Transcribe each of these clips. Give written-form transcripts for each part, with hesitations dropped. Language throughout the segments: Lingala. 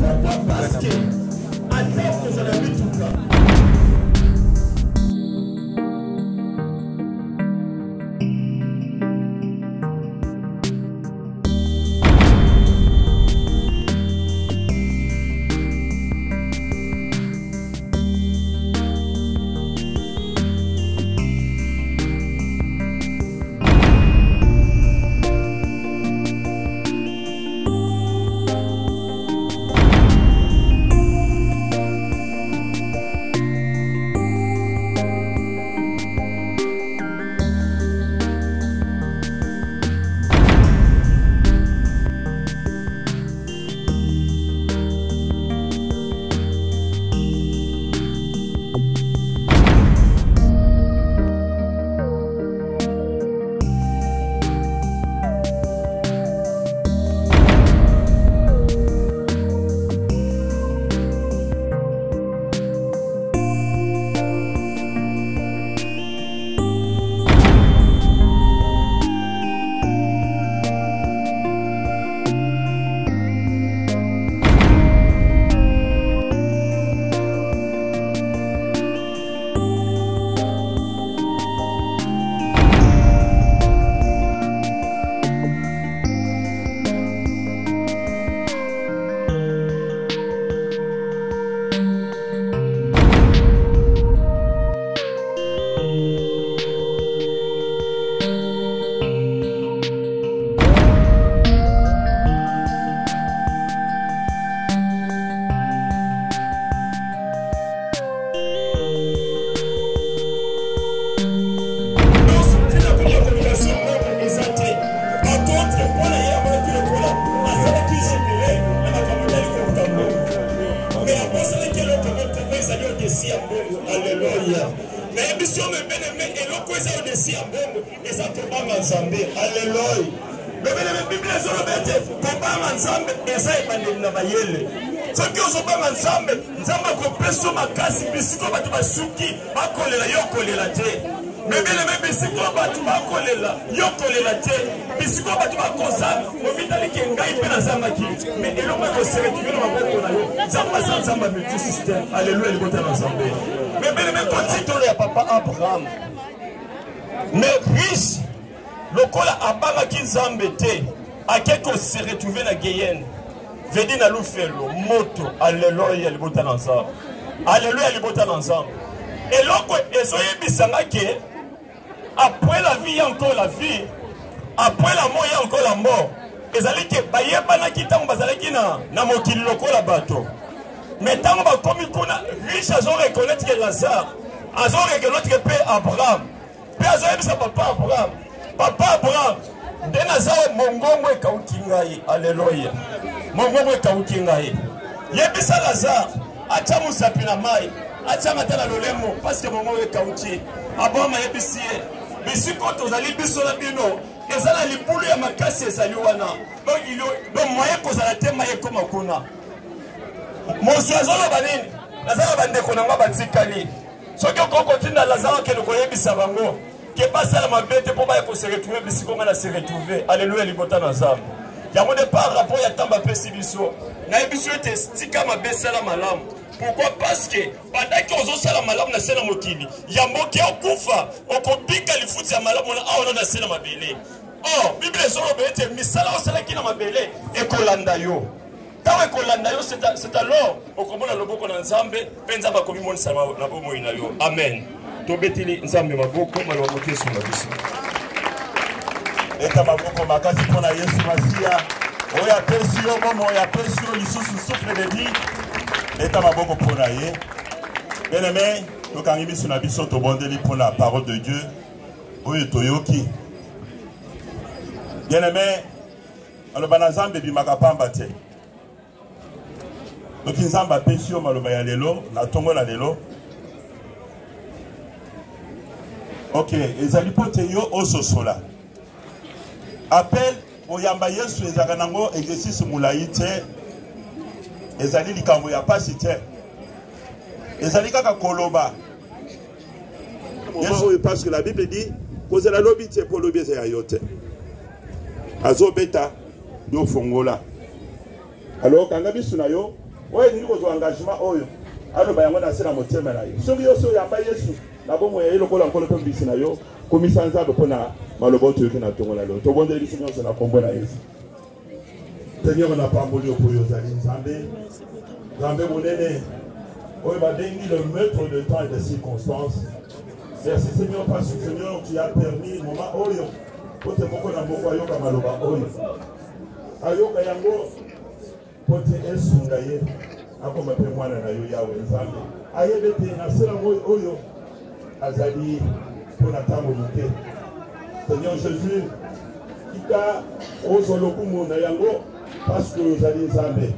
Pourquoi? Parce que attends que ça n'a plus tout ça. Alléluia. Mais émission me bien-aimé et l'eau quoi ça au-dessus à bon et ça te va ensemble. Alléluia. Mais bien-aimé Bible ça le bête pour pas ensemble et ça est pas na bayele. Ce qui on pas ensemble, nzamba ko peso makasi bisiko batu basuki bakolela yo kolela te. Mais bien-aimé bisiko batu bakolela yo kolela te. Bisiko batu bakosa obitali ke ngai pe na zamba ki. Mais eloko ko sere tu na maboko na yo. Zamba multi système. Alléluia le côté ensemble. Mais bien-aimé continue ya papa Abraham. Mais riche le kola abanga ki nzambe te. A quelque se retrouver la Guyenne. Vedi na lufelo moto. Alléluia le côté ensemble. Alléluia le côté ensemble. Et l'autre ezoye bisanga ke après la vie, il y a encore la vie. Après la mort, il y a encore la mort. Et ça dit que bayebana kitango bazalaki na mokili lokola bato. Mais tant que comme riche azo reconnaître que Lazare, azo reconnaître que père Abraham, père azo yebisa papa Abraham, papa Abraham, de Nazare mongongo ekauki ngai. Alléluia. Mongongo ekauki ngai. Yebisa Lazare, acha musapi na mai, acha matala lolemo parce que mongongo ekauki. Abraham yebisi bisiko tozali biso na bino ezala libulu ya makasi ezali wana donc moyen kozala te maye koma kuna mosu azoloba nini nazala bandeko na nga batikali soki okokotinda lazaro kende koyebisa bango ke basala mabe te mpo baye kose retrouve bisiko nga na se retrouve. Alléluia libota na nzambe yango de par rapport ya tamba apesi biso nayebi biso ete tika mabe esala malamu. Pourquoi? Parce que pendant qu'on a la malam na sena mokili, yamboki okufa, okobika lifuti ya malam na aona na sena mabele. Oh, Bible solo bete misala osala kina mabele ekolanda yo. Tawe ekolanda yo c'est alors okomona loboko na nzambe, penza ba komi monisa na bomo ina yo. Amen. To betili nzambe maboko malwa motesu na biso. Eta maboko makasi pona Yesu Masia. Oya pesio momo ya pesio lisusu souffle de vie. Eta maboko pona ye. Bien-aimé, tokangi biso na biso to bondeli pour la parole de Dieu. Oyo toyoki. Bien-aimé, aloba na nzambe bimaka pamba te. Donc nzamba pesio maloba ya lelo, na tongo la lelo. OK, ezali pote yo ososola. Appel oyamba Yesu ezaka nango exercice mulayi te. Ezali likambo ya pasi te. Ezali kaka koloba. Yesu, parce que la Bible dit poser la lobi te pour lobi ya yote. Azo beta do fongola. Alors kanga bisu na yo oyo elingi kozwa engagement oyo aloba yango na se na motema na yo soki yo so oyamba yesu na bomoi ya ye lokola nkolo mpe mbisi na yo komisa nzambe mpo na maloba oyo toyoki na ntongo na lelo tobondeli biso nyonso na kombo na yesu. Seigneur, na pamboli oyo ozali nzambe nzambe monene oyo babengi le maître de temps et de circonstances. Merci Seigneur parce que Seigneur tu as permis moment oyo pote moko na moko ayoka maloba oyo ayoka yango pote esunga ye akoma mpe mwana na yo yawe nzambe ayebe te na sela oyo azali mpona ntango moke. Seigneur Jésus tika ozwa lokumu na yango parce que ozali nzambe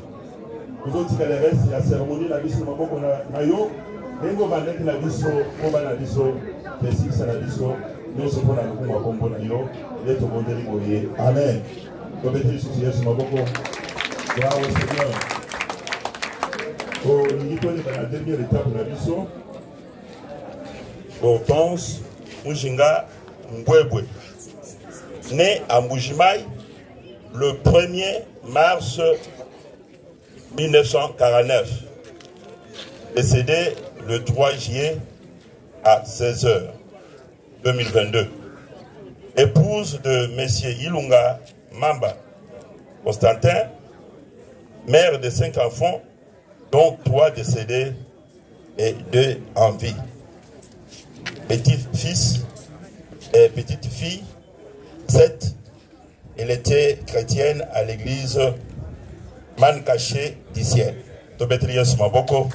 ozotika le reste ya cérémonie na biso maboko na yo ndenge obandaki na biso komba na biso pesikisa na biso nyonso mpona lokumu ya kombo na yo nde tobondeli boye amen. Tobeti lisusu yesu maboko. Bravo Seigneur. Olingi toleka na dernière étape na biso Hortense Mujinga Mbwebwe, né à Mbujimaï le 1er mars 1949, décédé le 3 juillet à 16h 2022, épouse de M. Ilunga Mamba Constantin, mère de 5 enfants, dont 3 décédés et 2 en vie. Petit-fils et petite-fille, 7. Elle était chrétienne à l'église Mancaché d'Isienne. Tobetrius Maboko.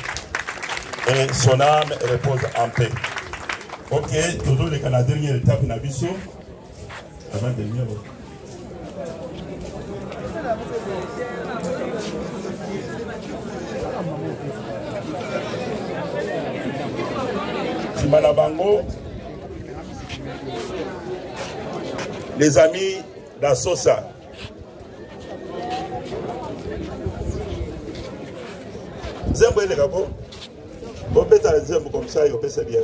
Et son âme repose en paix. Ok, toujours les Canadiens, dernière étape na biso. Avant dernière. Timanabango, les amis d'Assosa. Zembo est le gabo. On peut être zembo comme ça et on peut se bien.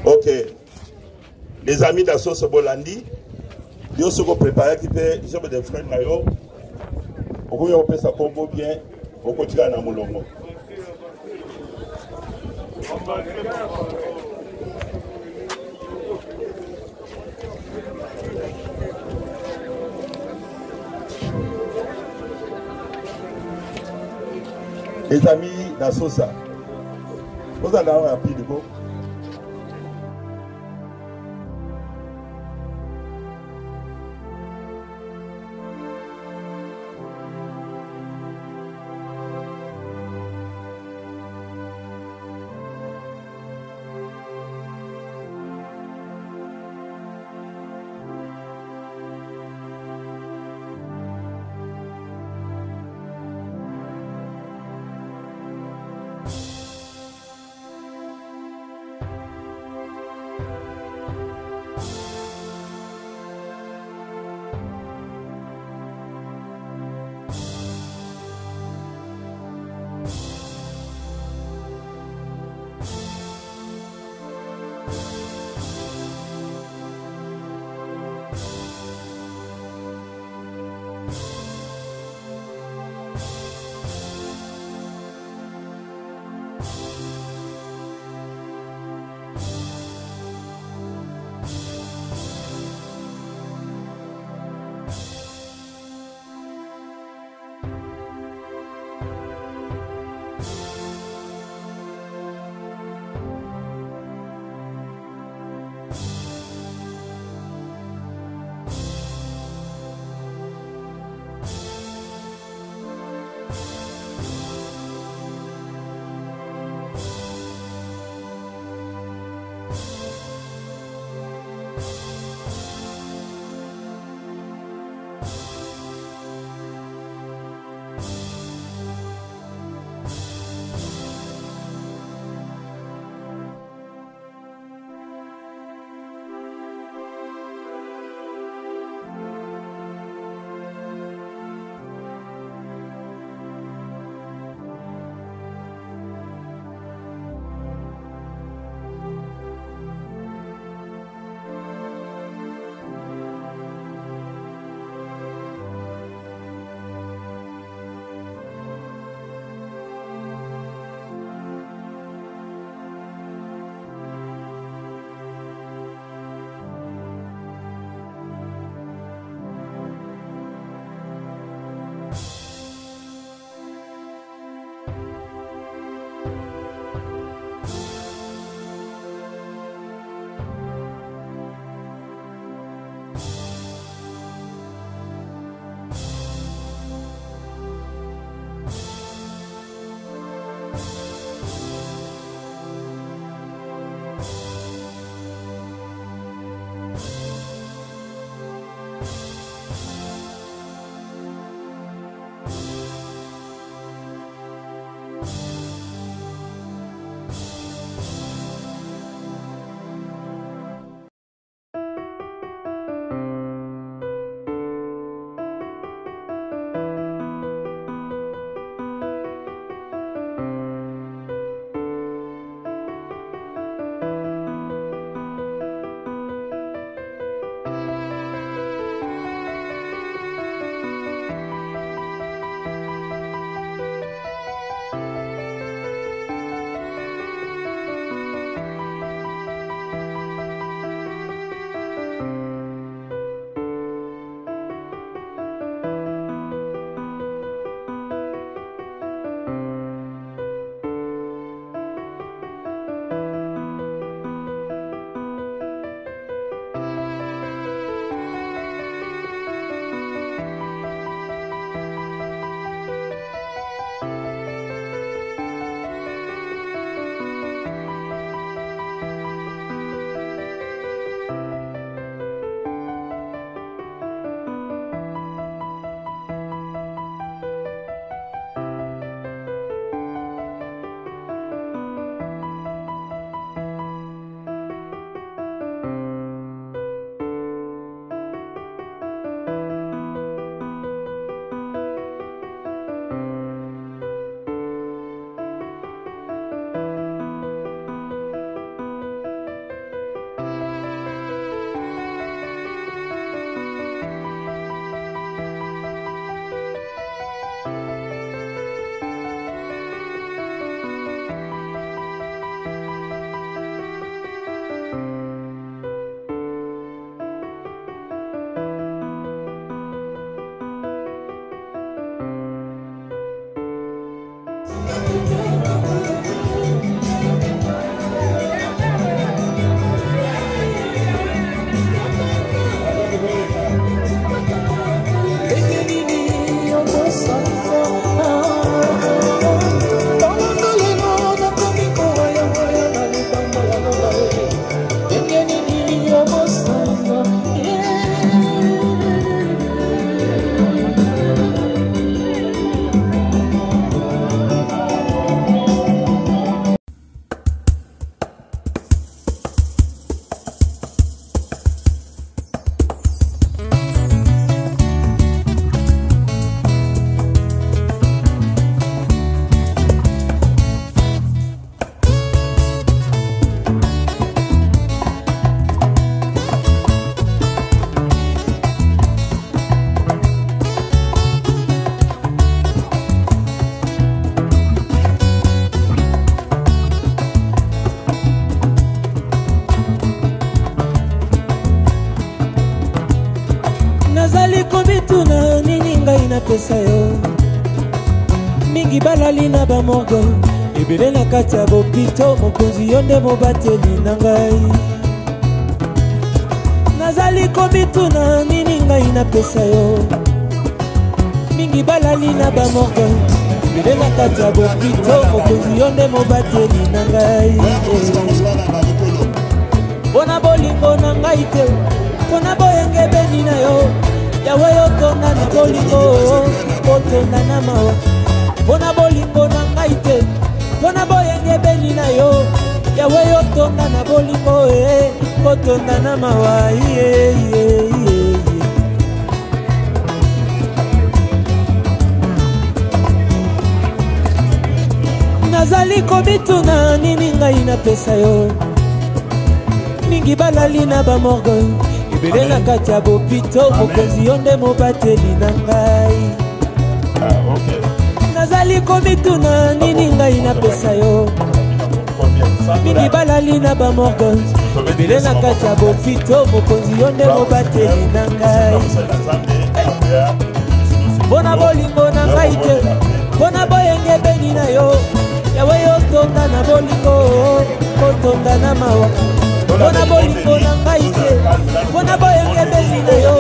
Ok. Les amis d'Assosa Bolandi, ils se sont préparés qui fait, ils ont des frères naïo. On peut se combo bien, on continue à Namulongo. Les amis d'Assosa, vous allez avoir un rapide. napesa yo mingi balali na bamorgo ebele na kati ya bopito mokonzi yo nde mobateli na ngai nazali komituna nini ngai napesa yo mingi balali na bamorgo ebele na kati ya bopito mokonzi yo nde mobateli na ngai mpona bolingo na ngai te mpona boyengebeni na yo yawe yotonda na bolingo otonda na mawa mpona bolingo na ngai te mpona boyengebeni na yo yawe yotonda na bolingo otonda na mawa nazali komituna nini ngai napesa yo mingi balali na bamorgo ebele na kati ya bopito mokonzi yo nde mobateli na ngai nazali komituna nini ngai napesa yo mingi balali na bamorgo ebele na kati ya bopito mokonzi yo nde mobateli na ngai mpona bolingo na ngai te mpona boyengebeni na yo yawe yotonda na bolingo otonda na mawa mpona bolingo na ngai te mpona boyengebeni na yo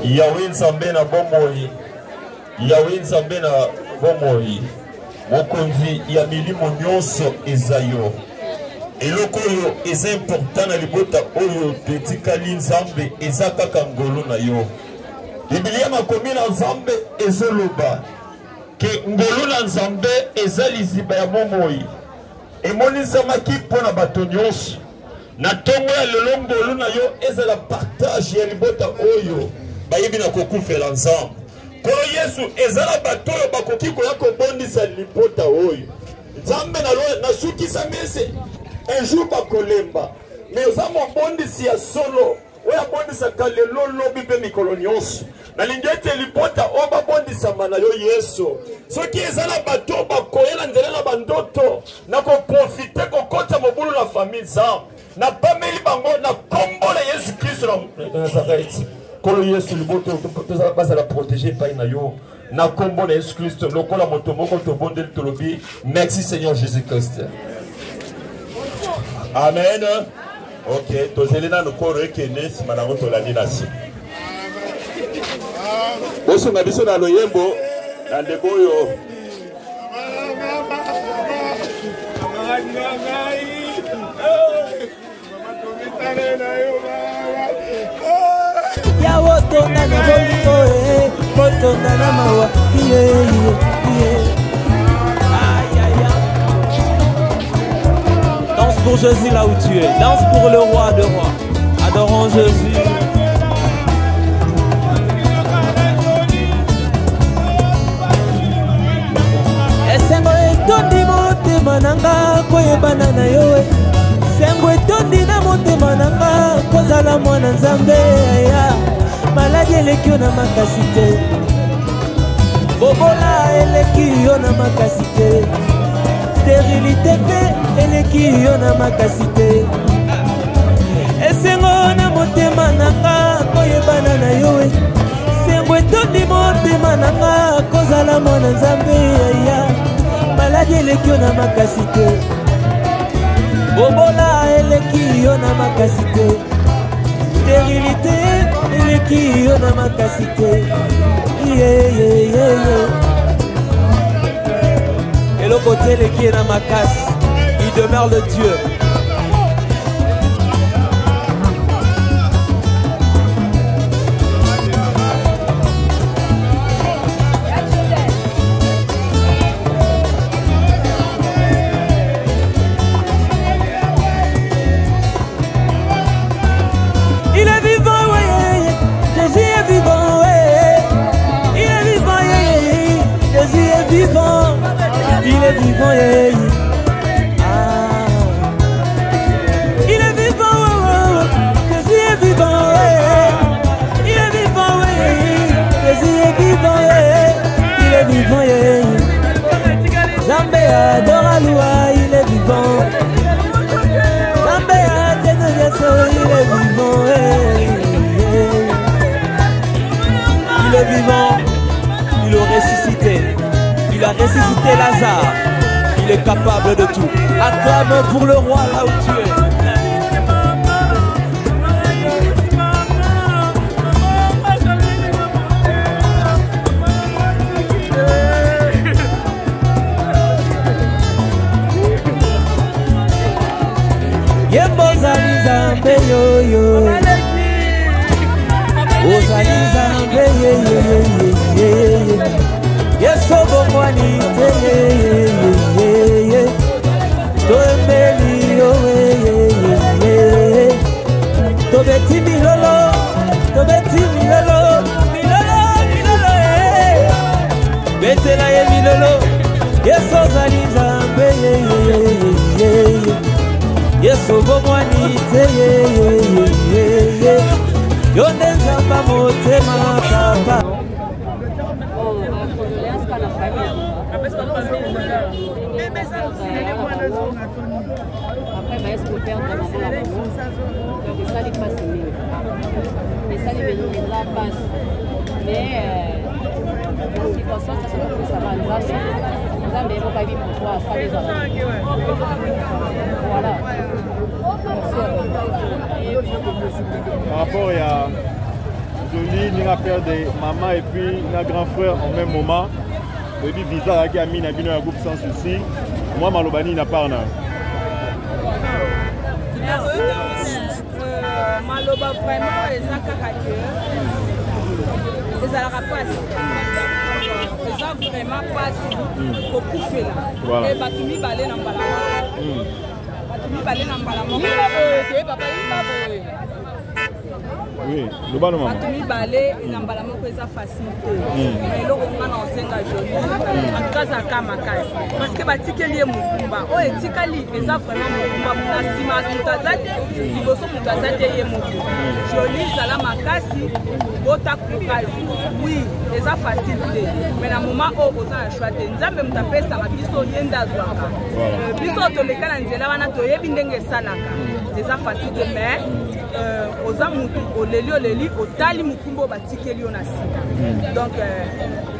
Yawe nzambe na bomoi Yawe nzambe na bomoi mokonzi ya milimo nyonso eza yo eloko oyo eza important na libota oyo tetikali nzambe eza kaka ngolo na yo Biblia makomi na nzambe ezoloba ke ngolo na nzambe eza liziba ya bomoi emonisamaki mpona bato nyonso na ntongo ya lelo ngolo na yo ezala partage ya libota oyo bayebi na kokufela nzambe kolo yesu ezala bato oyo bakoki koya kobondisa libota oyo nzambe nasukisa mese un jour bakolemba mais oza mobondisi ya solo oyo abondisaka lelo lobi mpe mikolo nyonso nalingi ete libota oyo babondisama na yo yesu soki eza na bato bakoyela nzela na bandoto na koprofite kokota mobulu na famille nzambe na pameli bango na kombo na yesu kristo na nazareti kolo yesu libota bazala protege epai na yo na kombo na yesu kristo lokola moto moko tobondeli tolobi merci seigneur jésus christ. Amen. Ok, tozeli na nokoro ekene sima nango tolandi na si bosunga biso na loyembo na ndeko oyo yawo tonda na bolingo otonda na mawa Danse pour Jésus là où tu es. Danse pour le roi de rois. Adorons Jésus. Esengo etondi motema nanga koyebana na yo. Sengo etondi na motema nanga kozala mwana nzambe ya. Maladi eleki yo na makasi te. Bobola eleki yo na makasi te. Sterilité pe eleki yo na makasi te esengo na motema nanga koyebana na yo sengo etondi motema nanga kozala mwana nzambe ya maladi eleki yo na makasi te bobola eleki yo na makasi te sterilité eleki yo na makasi te et le côté qui est dans ma casse, il demeure le Dieu. Il est vivant, ouais. Jésus est vivant, ouais. Il est vivant, ouais. Jésus est vivant. Il est vivant, yeah. Ah. Il est vivant, Jésus est vivant, yeah. Il est vivant, Jésus est vivant, yeah. Il est vivant, yeah. adore Aloua, il est vivant. Zambé adore Yeso, il est vivant. Il est vivant, il est ressuscité. Il a ressuscité Lazare. Il est capable de tout. Acclame pour le roi là où tu es. Ozali Nzambe yo yo, Ozali Nzambe ye ye ye ye, Yeso bomwani te ye ye ye, Toembeli yo ye ye ye, Tobeti milolo, Tobeti milolo, milolo milolo betela ye milolo, Yeso Ozali Nzambe ye ye ye ye. Yeso bomwani te ye ye ye, yonde nzamba motema papa. Après, bah, est-ce qu'on perd dans la donc ça les passe mieux. Et ça les vélos la passe. Mais si comme ça va mais il faut pas vivre pour toi, ça les a. Voilà. Par rapport à Jolie, nous avons peur de maman et puis notre grand frère en même moment. Et puis visa qui a mis un groupe sans souci. Moi, Malobani n'a pas. Maloba vraiment les accarateurs. Les arapaces. Les gens vraiment passent au pouffer là. Et Batumi balé dans Balama. Batumi balé dans Balama. Oui, le ballon. Batumi balé dans Balama que ça facilité. Mais là on a enseigné Jolie. En tout cas ça kamakai. Parce que batikeli mukumba. Oh etikali eza vraiment mukumba. Na sima mutazati. Liboso mutazati ye mukumba. Jolie zala makasi. Bota courage. Oui, eza facilité. Mais na moment où on a choix de nzambe mutapesa biso yenda zwaka. Biso toleka na nzela wana toyebi ndenge salaka. Eza facilité mais oza mutu oleli otali mukumbo batikeli yo na sika. Donc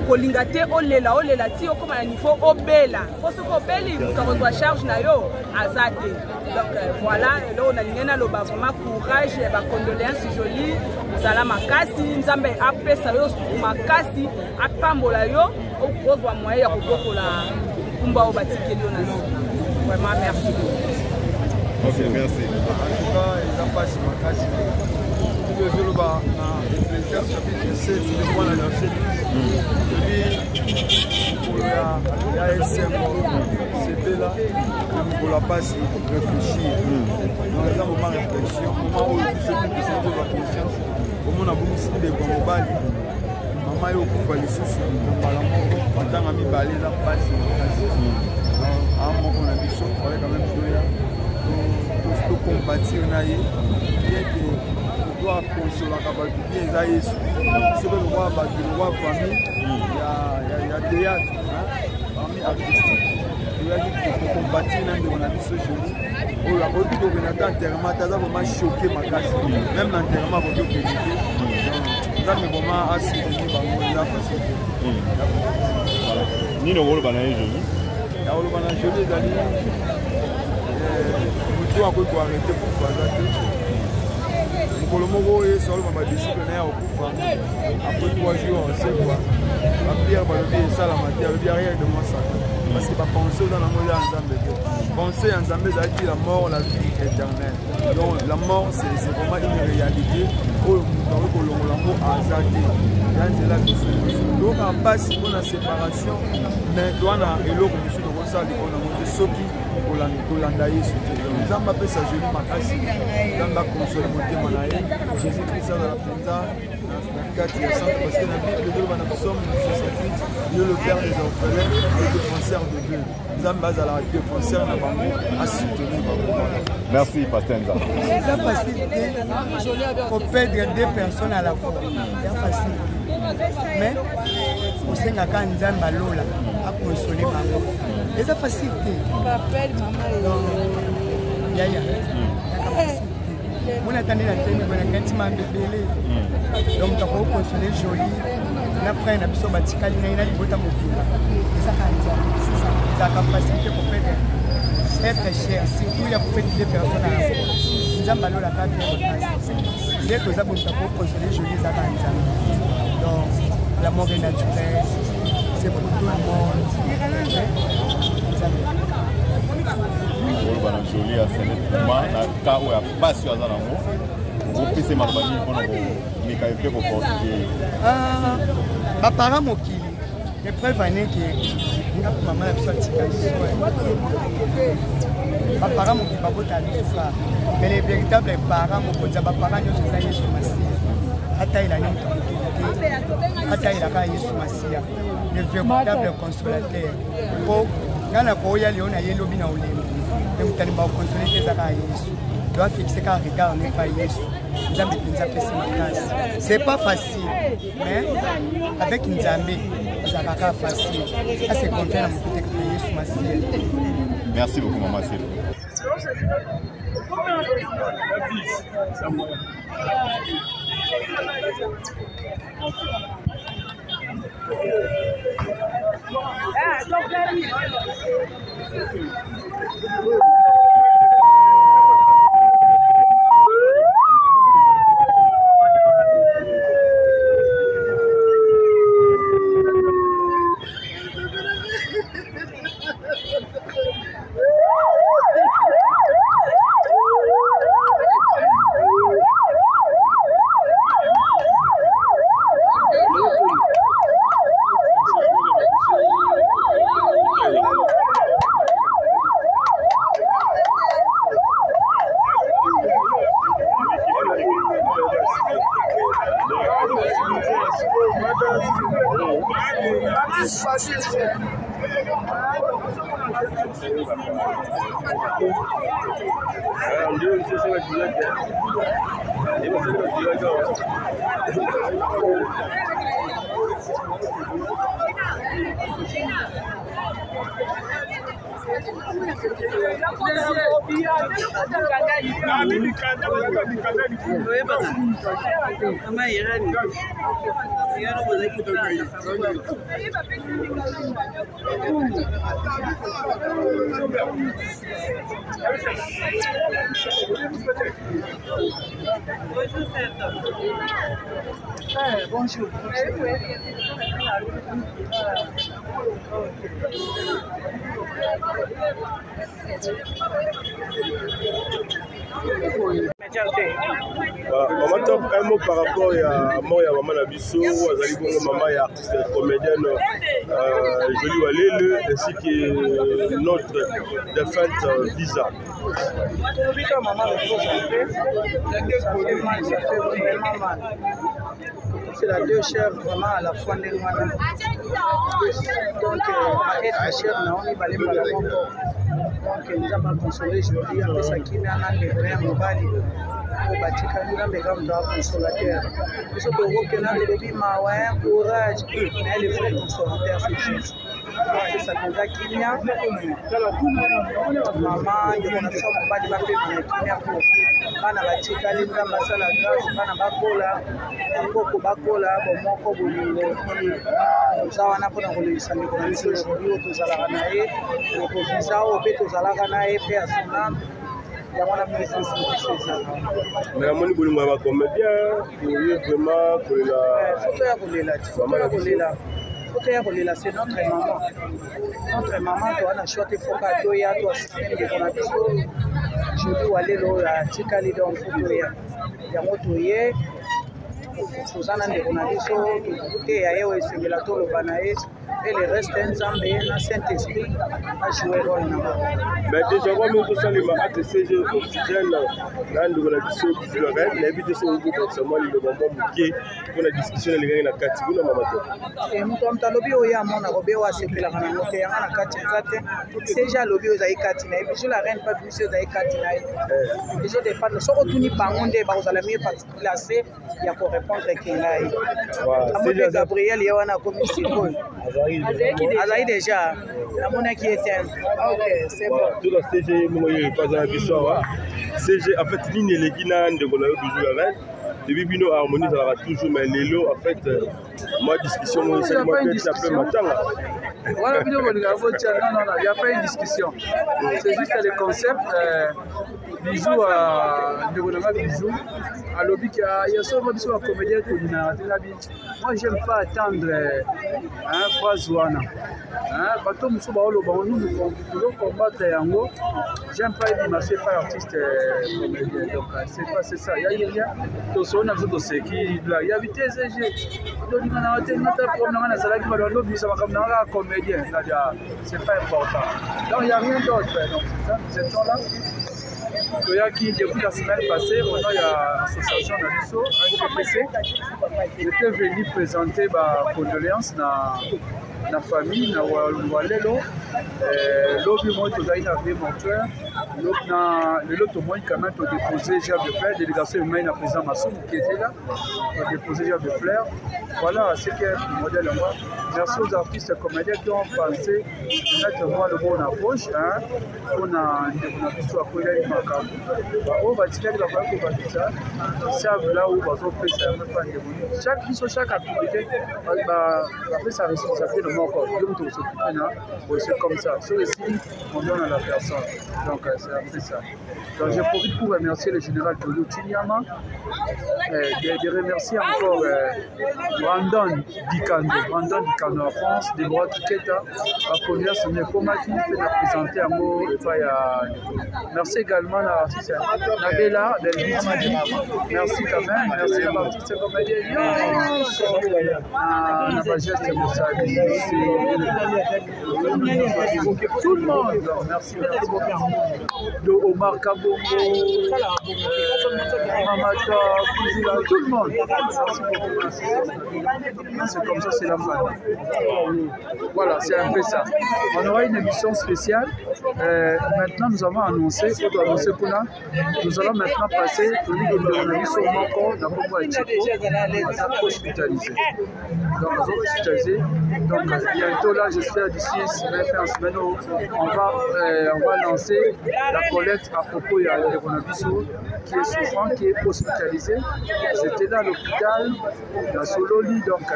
kolinga te olela ti okoma na niveau obela. Parce que obeli mutu charge na yo azate. Donc voilà, et là on a lingena loba vraiment courage et ba condoléances Jolie. Zala makasi nzambe apesa yo makasi apambola yo okozwa moyen ya kobokola mukumba o batikeli yo na sika. Vraiment merci. Ok, merci. En tout cas, il n'a pas si makasi. Le Zoloba a Ecclésiaste chapitre 7, le point la verset 10. Pour la ASM, c'était là, pour la passe, réfléchir. Dans un moment de réflexion, au moment où tout ce qui est de la conscience, au moment où on a beaucoup de Gomobali, maman est au coup de l'issue, on a mis balé la passe. À un moment, on a mis ça, il fallait quand même jouer là. Pour combattre, on a eu on doit consoler la capacité de Jésus. Ce que le roi famille, il y a théâtre, famille artistique. Il y a pour combattre, on a vu ce joli. On a vu qu'on a enterrement, ça a vraiment choqué ma casse. Même l'enterrement, on a vu que ça me vraiment assuré la facilité. Ni le rôle banal joli. Le rôle banal joli, il faut arrêter pour faire ça. Pour le moment, il y a des disciplinaires au coup. Après 3 jours, on sait quoi. La pierre va lever ça la matière, le rien de moi ça. Parce qu'il va penser dans la mort ensemble. Penser ensemble, ça dit la mort, la vie éternelle. Donc la mort, c'est vraiment une réalité. Dans le mot azadé. Donc en passe, on a séparation. Mais on a l'eau comme je suis dans ça, on a monté Soki. Olandaï nous avons appelé ça Jolie Makasi. Nous avons consolé mon témoignage. Jésus-Christ dans la Pinza, dans le 4 et 5, parce que la Bible de nous sommes Dieu le Père des orphelins, le défenseur de Dieu. Nous avons basé à la défenseur de Bambo à soutenir Bambo. Merci, Pasteur Nza. C'est facile pour perdre 2 personnes à la fois. C'est facile. Mais osengaka nzambe alola akonsole bango eza facile te yaya mona tande na tene bonaka ntima mbebele donc tako okonsole joli na frère na biso batikali na ye na libota mokila ezaka nzambe ezaka facilité kopete être cher surtout ya kopete des personnes nzambe alolaka bien makasi nde toza bonitako okonsole joli ezaka nzambe donc l'amour est naturel, c'est pour tout le monde. Joli à Sénégal, na cas où il y a pas sur un amour, vous puissiez m'abonner pour nous mécanismer pour porter. Ma parent mokili, les preuves années que maman a besoin de tirer. Ma parent mokili pas beaucoup à mais les véritables parents mokili, ma parent nous sont allés sur ma scie. Ata il a nem ata il a Yesu Masia le véritable consolateur pour ngana ko ya liona yelo bina olemo et mutani ba consoler za ka Yesu doit fixer ka regard n'est pas Yesu nzambe pinza pesa makasi c'est pas facile mais avec nzambe ça va pas facile ça c'est confiant dans mon côté Yesu Masia. Merci beaucoup maman Sylvie. Bonjour. Maman Top, un mot par rapport à moi et à Maman Nabiso, Azali Bongo, maman et artiste comédienne Jolie Walele, ainsi que notre défunte Visa. C'est la deux chèvres vraiment à la fois des moines. Donc, être chèvre, on y va aller par la montre. Donc, nous avons consolé Jolie, après ça qui n'a pas de vrai mobile. Au Batika, nous avons besoin d'un consolateur. Nous sommes au Canada, nous avons un courage, mais les vrais consolateurs, c'est juste. C'est ça qu'on a qui vient. Maman, il y a un pas de papier qui vient pour. Bana batika linga masala grâce bana bakola bakoko bakola bomoko bolingo zawa na pona kolisa ndiko na biso yo tozalaka na ye ko visa o pe tozalaka na ye pe asuna ya mwana présence de mais amoni bolingo ba comédien pour vraiment pour la photo ya kolela photo ya kolela c'est notre maman to ana chote foka to ya to système de connexion Jolie Walelo atikali donc photo ya moto ye tozana ndeko na biso te ya ye esengela toloba na ye et le reste Nzambe na Saint-Esprit a joué rôle na. Mais déjà comme nous sommes les marques CG oxygène là nous avons dit sur le reste les bits sont beaucoup seulement le moment qui pour la discussion les gars na kati kuna mamato. Et muto mtalobi oya mona robe wa sepela kana note yanga na kati nzate CG lobi oza ikati na biso la reine pas biso oza ikati na biso de pas soko tuni bangonde ba ozala mieux placé ya ko répondre kingai. Voilà. Gabriel yawana commission Azaï déjà, la monnaie qui est ok, c'est bon. Tout le CG, pas un bisou. CG, en fait, ligne les guinan de Golayo du jour avec. Le bibino harmonie, ça va toujours, mais les lots, en fait, moi, discussion, c'est moi qui ai appelé matin. Voilà, non, il n'y a pas une discussion. C'est juste le concept. Bijou à Bijou. À l'objet qu'il y a seulement des comédiens qui moi, j'aime pas attendre phrase wana. Bateau Moussou Baolo, nous devons combattre Yango. J'aime pas être dimassé par artiste comédien. Donc, c'est ça. Il y a rien. On a besoin de ce qui il y a vitesse. C'est pas important. Donc, il n'y a rien d'autre. Donc, c'est ça, nous étions là. Depuis la semaine passée, maintenant il y a l'association Nabiso, ANPC. J'étais venu présenter ma condoléance dans la famille, dans Walelo. L'autre mois, tu as une mortuaire. L'autre mois, quand même, tu as déposé Gerbe de Fleurs. La délégation humaine à président Massoum qui était là. Tu as déposé Gerbe de Fleurs. Voilà ce qui est le modèle en moi. Merci aux artistes comédiens qui ont pensé mettre moi le bon approche. On a une histoire pour les macabre. On va dire que ils savent là où on va faire chaque activité après sa responsabilité de mon corps. C'est comme ça. Sur le site, on donne à la personne. Donc c'est un peu ça. Donc je profite pour remercier le général Tolo Chinyama, de remercier encore Brandon Dikando en France, Deborah Tuketa, la première semaine qui fait la présenter un mot. Merci également à l'artiste Nabella Delviti. Merci quand même. Merci à l'artiste comédien. La Mageste Moussali. Tout le monde. Merci. De Omar Kabongo, Mamata, Koujoula, tout le monde. C'est comme ça, c'est la famille. Voilà, c'est un peu ça. On aura une émission spéciale. Maintenant, nous avons annoncé, nous allons maintenant passer au niveau de l'analyse au Moko, dans le Congo et Tchèque, hospitalisé. Donc, nous allons hospitaliser. Donc, bientôt là, j'espère d'ici semaine, on va lancer la collecte à propos de Bonabiso qui est souffrant, qui est hospitalisé. J'étais dans l'hôpital, dans Sololi, donc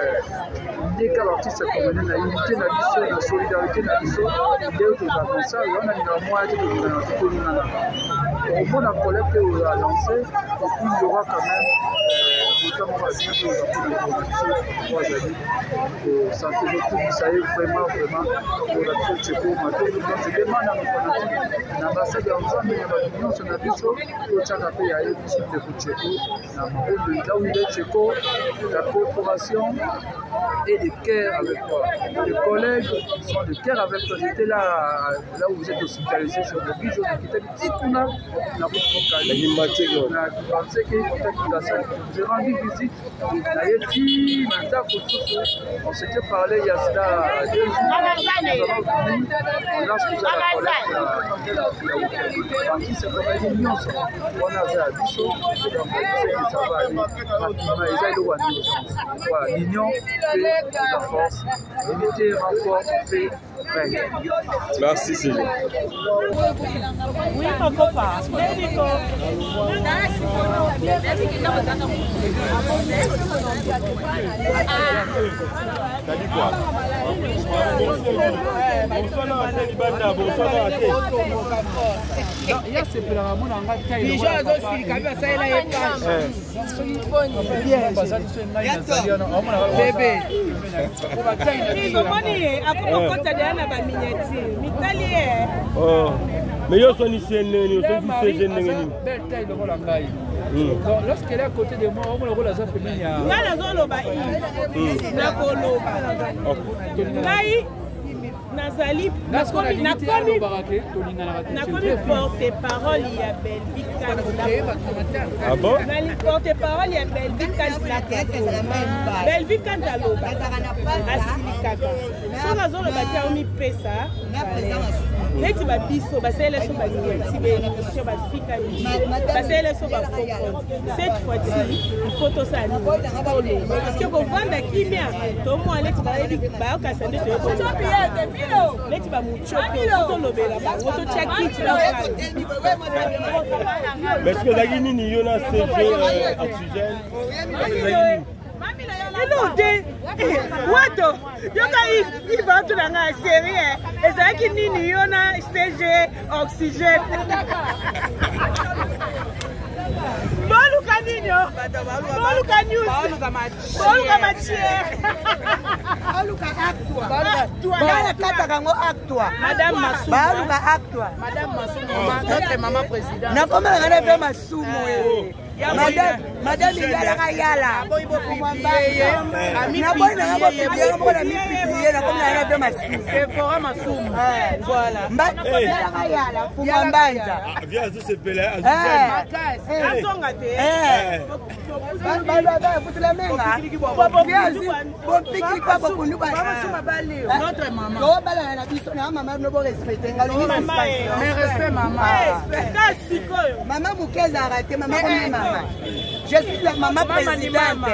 dès qu'un artiste a convenu la unité, la solidarité, la mission, il est comme ça, on a une moitié de la collecte qu'on a lancée, et puis il y aura quand même notamment la vie de santé de tout, ça est vraiment pour la petite Tchéco. Je demande à nos l'ambassade de l'ensemble de l'Union sur la biso, au Tchakapé, il y a une mission de Tchéco, là où il est Tchéco, la coopération et de cœur avec toi. Les collègues sont de cœur avec toi. J'étais là où vous êtes hospitalisé sur le bijou, qui était petit qu'on a pensé que j'ai rendu visite, on s'était parlé il y a cela 2 jours. On lance déjà la collecte. C'est comme une union, on a fait à Bissot, donc on sait que ça va aller rapidement. Voilà, l'union fait la force, l'unité renforce, fait règne. Merci Céline. Oui, mon papa. T'as dit quoi? Bébé. Ils ont monnaie, à quoi on compte derrière la miniature. Mitali est. Oh. Mais yo son ici, yo son ici, jeune. Belle taille de Rolangaï. Lorsqu'elle est à côté de moi, on le roule à sa première. Il y a la zone au baï. La colo. Baï. Nazali, nakomi porte-parole ya Belvique Kandila. Ah bon? Porte-parole ya Belvique Kandila. Belvique Kandila asilikaka. So nazoloba te omi pesa. Neti babiso basele so baniati bénédiction bafika biso. Basele so bafoko. Cette fois-ci, il faut to ça parce que pour vendre kimia, to mo aleti ba ebi ba ka sende to. Leti ba muchopo, to lobela ba, to check it là. Mais est-ce que la Guinée n'y a pas de oxygène? Non, Wato, yoka il va tout dans la série. Et ça qui n'y a pas CG oxygène. Boluka Nino, Boluka News, Boluka Matière, Boluka Actua, Madame Massou, Boluka Actua, Madame Massou, notre maman présidente. N'a pas mal de Massou, Madame Yala, voilà. Je suis la maman présidente.